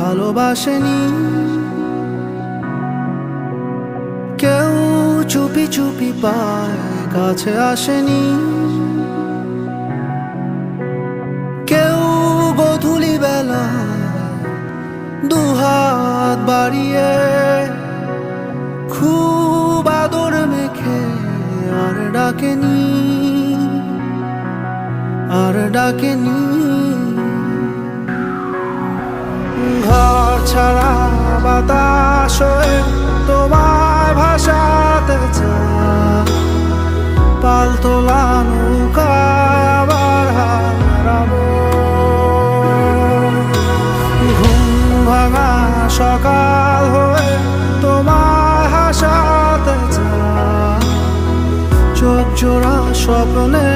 ভালোবাসেনি, কেউ চুপি চুপি পায় কাছে আসেনি, কেউ গোধূলি বেলা দুহাত বাড়িয়ে খুব আদর মেখে আর ডাকেনি, আর ডাকেনি। ঘর ছাড়া বাতাস হয়ে তোমায় ভাসাতে চায়, পালতোলা নৌকায় আবার হারাবো। ঘুম ভাঙা সকাল হয়ে তোমায় হাসাতে চায়, চোখ জোড়া স্বপ্নে